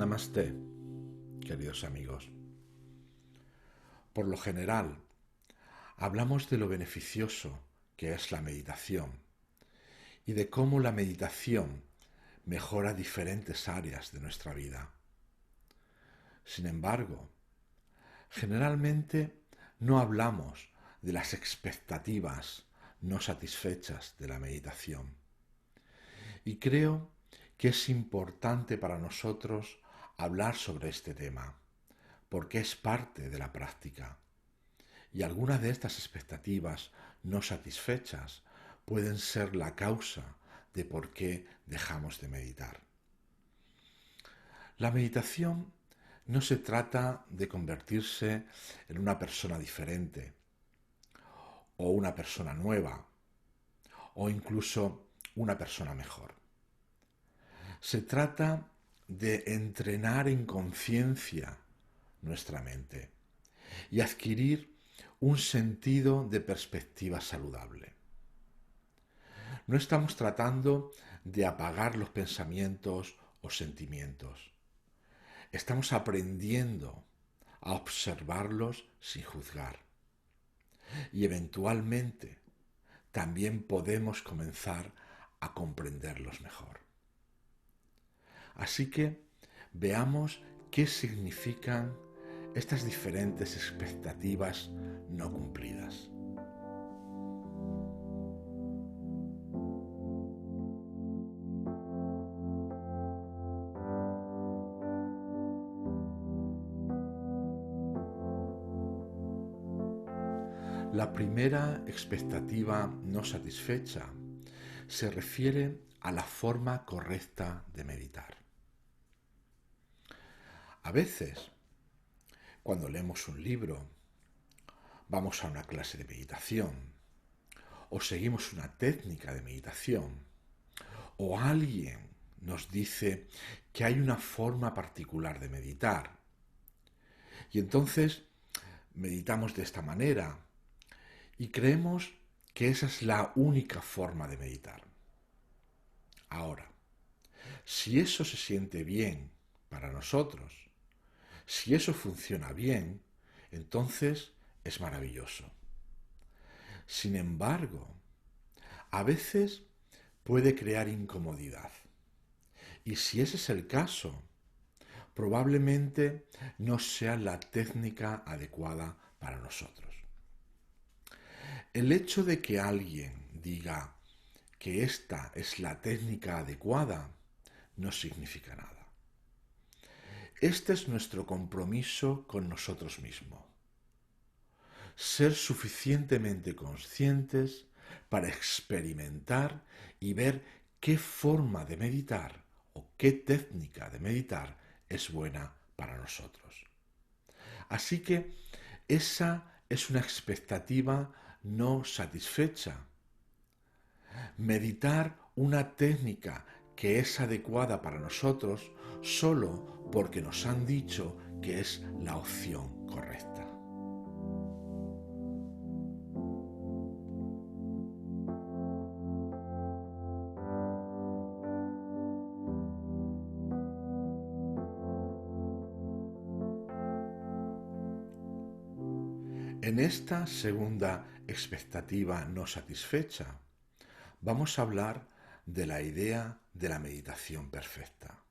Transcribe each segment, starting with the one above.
Namaste, queridos amigos. Por lo general, hablamos de lo beneficioso que es la meditación y de cómo la meditación mejora diferentes áreas de nuestra vida. Sin embargo, generalmente no hablamos de las expectativas no satisfechas de la meditación. Y creo que es importante para nosotros hablar sobre este tema, porque es parte de la práctica. Y algunas de estas expectativas no satisfechas pueden ser la causa de por qué dejamos de meditar. La meditación no se trata de convertirse en una persona diferente, o una persona nueva, o incluso una persona mejor. Se trata de entrenar en conciencia nuestra mente y adquirir un sentido de perspectiva saludable. No estamos tratando de apagar los pensamientos o sentimientos. Estamos aprendiendo a observarlos sin juzgar. Y eventualmente también podemos comenzar a comprenderlos mejor. Así que veamos qué significan estas diferentes expectativas no cumplidas. La primera expectativa no satisfecha se refiere a la forma correcta de meditar. A veces, cuando leemos un libro, vamos a una clase de meditación, o seguimos una técnica de meditación, o alguien nos dice que hay una forma particular de meditar, y entonces meditamos de esta manera, y creemos que esa es la única forma de meditar. Ahora, si eso se siente bien para nosotros, si eso funciona bien, entonces es maravilloso. Sin embargo, a veces puede crear incomodidad. Y si ese es el caso, probablemente no sea la técnica adecuada para nosotros. El hecho de que alguien diga que esta es la técnica adecuada no significa nada. Este es nuestro compromiso con nosotros mismos. Ser suficientemente conscientes para experimentar y ver qué forma de meditar o qué técnica de meditar es buena para nosotros. Así que esa es una expectativa no satisfecha. Meditar una técnica que es adecuada para nosotros solo porque nos han dicho que es la opción correcta. En esta segunda expectativa no satisfecha, vamos a hablar de la idea de la meditación perfecta.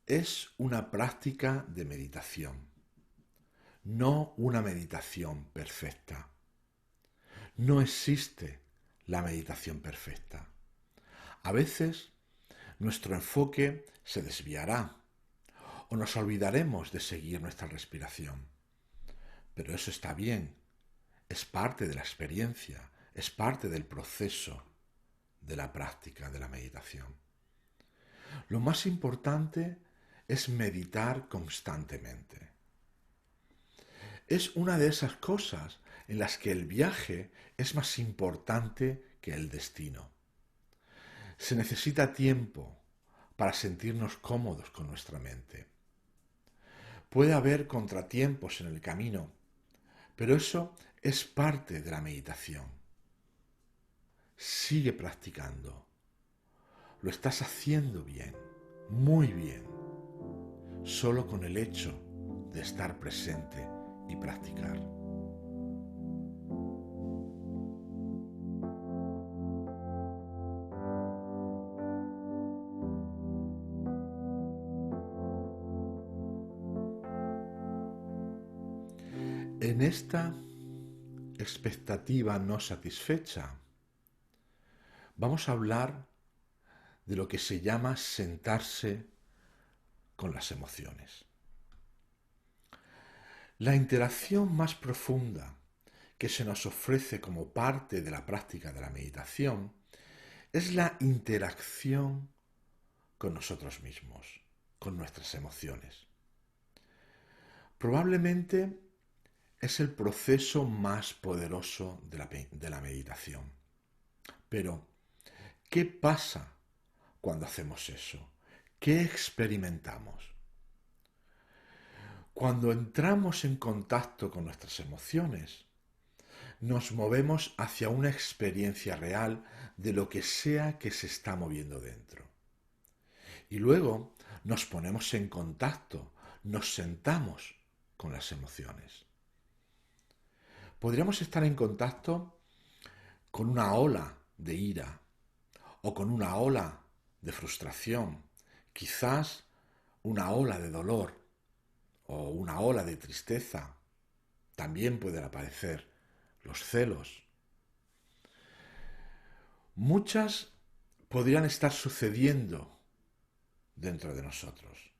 Es una práctica de meditación, no una meditación perfecta. No existe la meditación perfecta. A veces nuestro enfoque se desviará o nos olvidaremos de seguir nuestra respiración. Pero eso está bien, es parte de la experiencia, es parte del proceso de la práctica de la meditación. Lo más importante es meditar constantemente. Es una de esas cosas en las que el viaje es más importante que el destino. Se necesita tiempo para sentirnos cómodos con nuestra mente. Puede haber contratiempos en el camino, pero eso es parte de la meditación. Sigue practicando. Lo estás haciendo bien. muy bien, solo con el hecho de estar presente y practicar. En esta expectativa no satisfecha, vamos a hablar de lo que se llama sentarse con las emociones. La interacción más profunda que se nos ofrece como parte de la práctica de la meditación es la interacción con nosotros mismos, con nuestras emociones. Probablemente es el proceso más poderoso de la meditación. Pero, ¿qué pasa cuando hacemos eso? ¿Qué experimentamos? Cuando entramos en contacto con nuestras emociones, nos movemos hacia una experiencia real de lo que sea que se está moviendo dentro. Y luego nos ponemos en contacto, nos sentamos con las emociones. Podríamos estar en contacto con una ola de ira o con una ola de frustración, quizás una ola de dolor o una ola de tristeza. También pueden aparecer los celos. Muchas podrían estar sucediendo dentro de nosotros.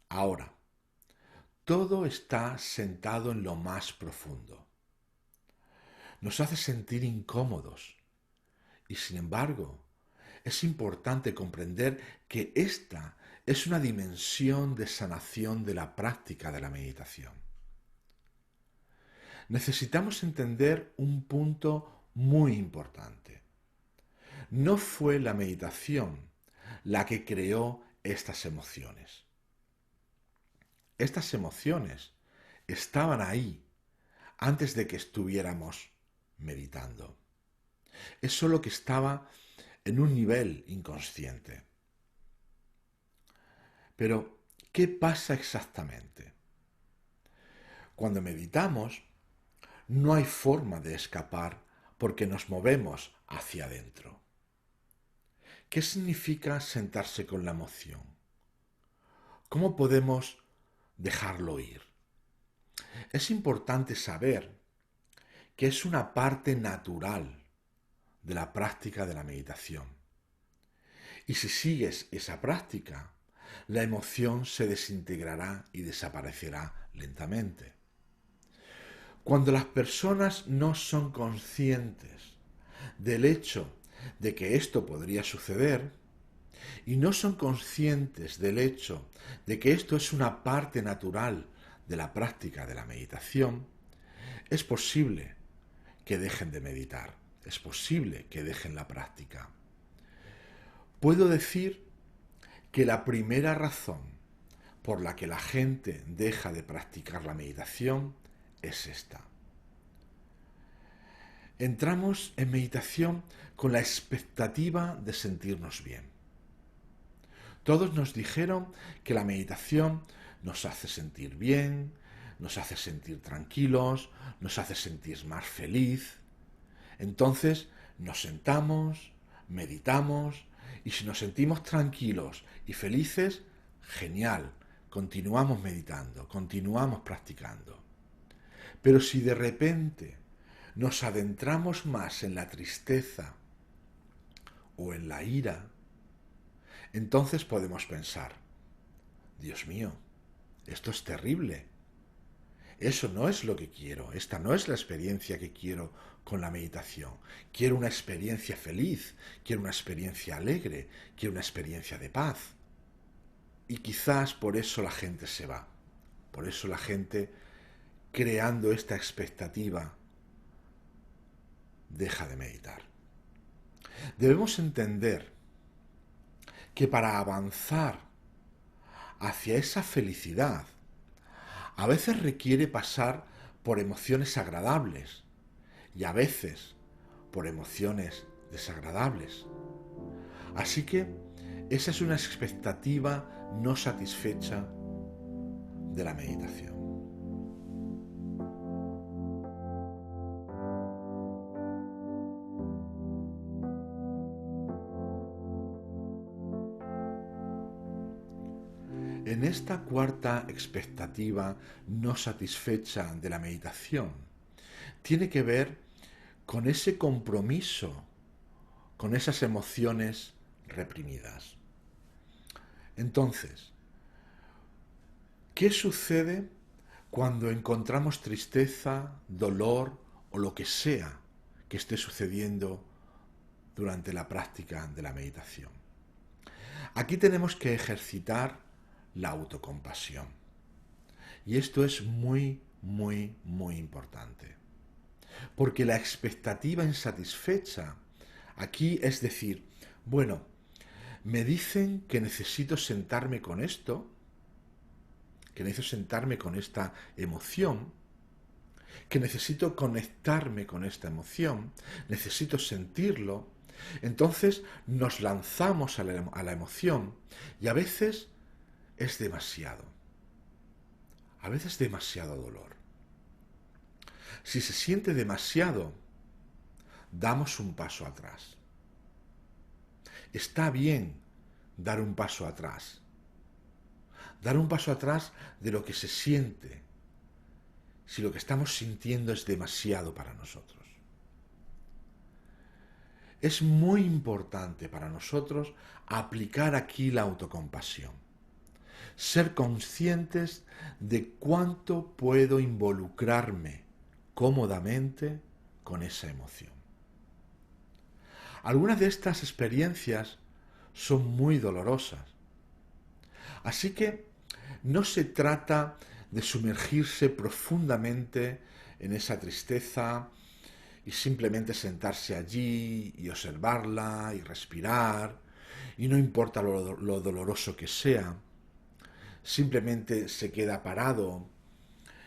Ahora, todo está sentado en lo más profundo. Nos hace sentir incómodos y, sin embargo, es importante comprender que esta es una dimensión de sanación de la práctica de la meditación. Necesitamos entender un punto muy importante. No fue la meditación la que creó estas emociones. Estas emociones estaban ahí antes de que estuviéramos meditando. Es solo que estaba en un nivel inconsciente. Pero, ¿qué pasa exactamente? Cuando meditamos, no hay forma de escapar porque nos movemos hacia adentro. ¿Qué significa sentarse con la emoción? ¿Cómo podemos dejarlo ir? Es importante saber que es una parte natural de la práctica de la meditación. Y si sigues esa práctica, la emoción se desintegrará y desaparecerá lentamente. Cuando las personas no son conscientes del hecho de que esto podría suceder y no son conscientes del hecho de que esto es una parte natural de la práctica de la meditación, es posible que dejen de meditar, es posible que dejen la práctica. Puedo decir que la primera razón por la que la gente deja de practicar la meditación es esta. Entramos en meditación con la expectativa de sentirnos bien. Todos nos dijeron que la meditación nos hace sentir bien, nos hace sentir tranquilos, nos hace sentir más feliz. Entonces nos sentamos, meditamos y si nos sentimos tranquilos y felices, genial, continuamos meditando, continuamos practicando. Pero si de repente nos adentramos más en la tristeza o en la ira, entonces podemos pensar, Dios mío, esto es terrible. Eso no es lo que quiero, esta no es la experiencia que quiero con la meditación. Quiero una experiencia feliz, quiero una experiencia alegre, quiero una experiencia de paz. Y quizás por eso la gente se va, por eso la gente, creando esta expectativa, deja de meditar. Debemos entender que para avanzar hacia esa felicidad, a veces requiere pasar por emociones agradables y a veces por emociones desagradables. Así que Esa es una expectativa no satisfecha de la meditación. En esta cuarta expectativa no satisfecha de la meditación, tiene que ver con ese compromiso, con esas emociones reprimidas. Entonces, ¿qué sucede cuando encontramos tristeza, dolor o lo que sea que esté sucediendo durante la práctica de la meditación? Aquí tenemos que ejercitar la autocompasión. Y esto es muy, muy, muy importante. Porque la expectativa insatisfecha aquí es decir, bueno, me dicen que necesito sentarme con esto, que necesito sentarme con esta emoción, que necesito conectarme con esta emoción, necesito sentirlo. Entonces nos lanzamos a la emoción y a veces es demasiado. A veces demasiado dolor. Si se siente demasiado, damos un paso atrás. Está bien dar un paso atrás. Dar un paso atrás de lo que se siente, si lo que estamos sintiendo es demasiado para nosotros. Es muy importante para nosotros aplicar aquí la autocompasión. Ser conscientes de cuánto puedo involucrarme cómodamente con esa emoción. Algunas de estas experiencias son muy dolorosas. Así que no se trata de sumergirse profundamente en esa tristeza y simplemente sentarse allí y observarla y respirar, y no importa lo doloroso que sea, simplemente se queda parado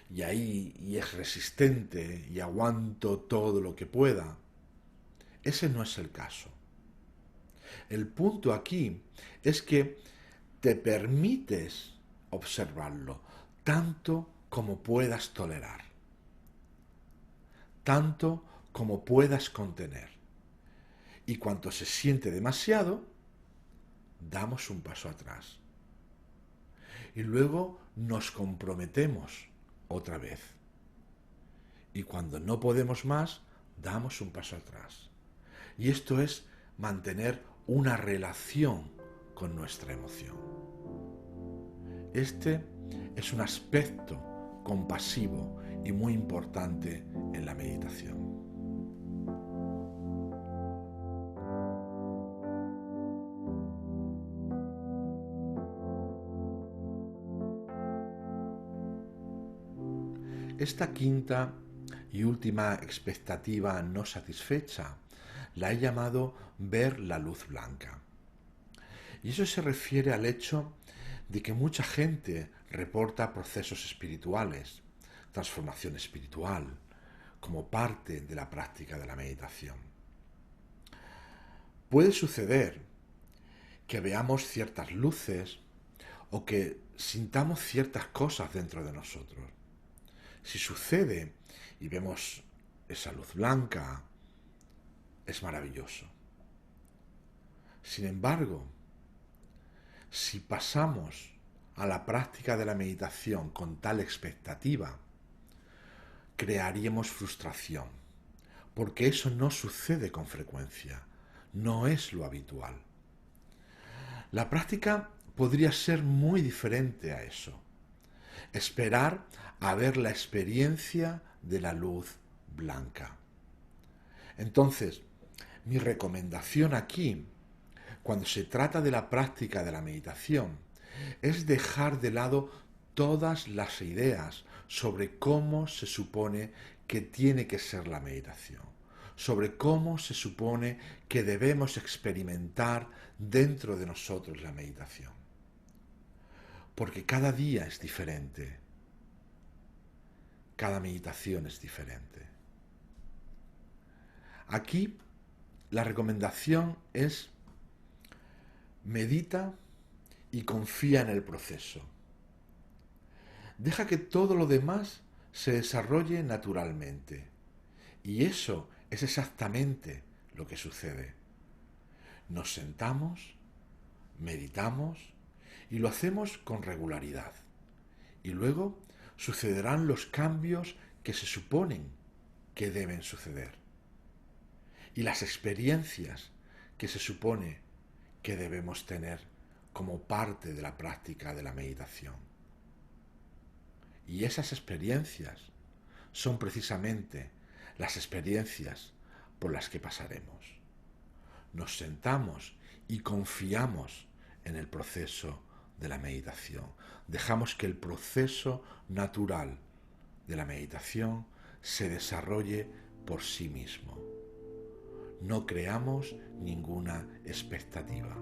y ahí y es resistente y aguanto todo lo que pueda. Ese no es el caso. El punto aquí es que te permites observarlo tanto como puedas tolerar, tanto como puedas contener. Y cuando se siente demasiado, damos un paso atrás. Y luego nos comprometemos otra vez. Y cuando no podemos más, damos un paso atrás. Y esto es mantener una relación con nuestra emoción. Este es un aspecto compasivo y muy importante en la meditación. Esta quinta y última expectativa no satisfecha la he llamado ver la luz blanca. Y eso se refiere al hecho de que mucha gente reporta procesos espirituales, transformación espiritual, como parte de la práctica de la meditación. Puede suceder que veamos ciertas luces o que sintamos ciertas cosas dentro de nosotros. Si sucede y vemos esa luz blanca, es maravilloso. Sin embargo, si pasamos a la práctica de la meditación con tal expectativa, crearíamos frustración, porque eso no sucede con frecuencia, no es lo habitual. La práctica podría ser muy diferente a eso. Esperar a ver la experiencia de la luz blanca. Entonces, mi recomendación aquí, cuando se trata de la práctica de la meditación, es dejar de lado todas las ideas sobre cómo se supone que tiene que ser la meditación, sobre cómo se supone que debemos experimentar dentro de nosotros la meditación. Porque cada día es diferente, cada meditación es diferente. Aquí la recomendación es Medita y confía en el proceso. Deja que todo lo demás se desarrolle naturalmente. Y eso es exactamente lo que sucede. Nos sentamos, meditamos y lo hacemos con regularidad. Y luego sucederán los cambios que se suponen que deben suceder. Y las experiencias que se supone que debemos tener como parte de la práctica de la meditación. Y esas experiencias son precisamente las experiencias por las que pasaremos. Nos sentamos y confiamos en el proceso de la meditación. Dejamos que el proceso natural de la meditación se desarrolle por sí mismo. No creamos ninguna expectativa.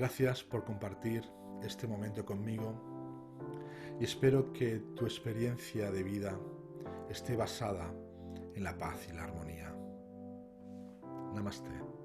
Gracias por compartir este momento conmigo y espero que tu experiencia de vida esté basada en la paz y la armonía. Namaste.